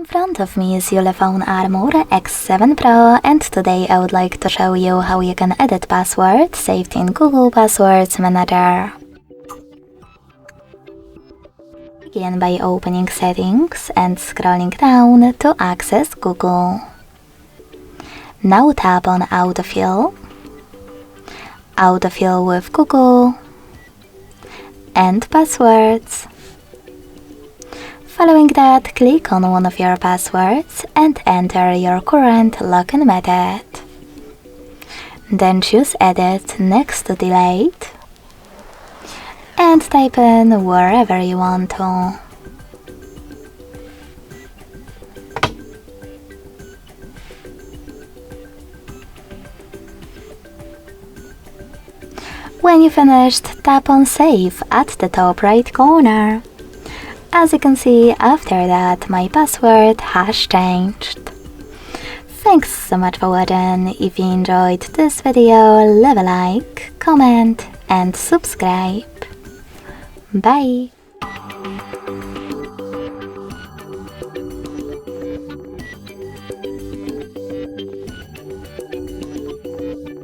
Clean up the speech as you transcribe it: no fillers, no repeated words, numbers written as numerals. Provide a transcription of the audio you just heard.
front of me is ULEFONE Armor X7 Pro, and today I would like to show you how you can edit passwords saved in Google Passwords Manager. Begin by opening Settings and scrolling down to access Google. Now tap on Autofill, Autofill with Google, and Passwords. Following that, click on one of your passwords and enter your current login method. Then choose Edit next to Delete and type in wherever you want to. When you finished, tap on Save at the top right corner. As you can see, after that my password has changed. Thanks so much for watching. If you enjoyed this video, leave a like, comment and subscribe. Bye!